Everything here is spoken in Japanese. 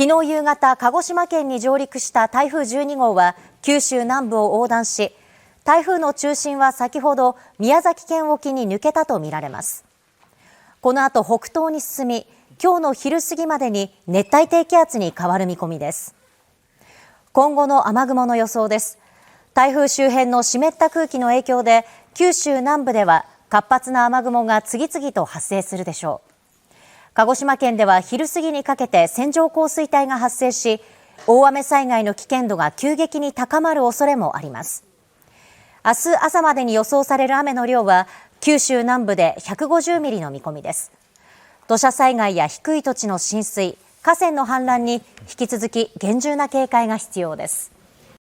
昨日夕方、鹿児島県に上陸した台風12号は九州南部を横断し、台風の中心は先ほど宮崎県沖に抜けたとみられます。この後北東に進み、今日の昼過ぎまでに熱帯低気圧に変わる見込みです。今後の雨雲の予想です。台風周辺の湿った空気の影響で、九州南部では活発な雨雲が次々と発生するでしょう。鹿児島県では昼過ぎにかけて線状降水帯が発生し、大雨災害の危険度が急激に高まる恐れもあります。明日朝までに予想される雨の量は、九州南部で150ミリの見込みです。土砂災害や低い土地の浸水、河川の氾濫に引き続き厳重な警戒が必要です。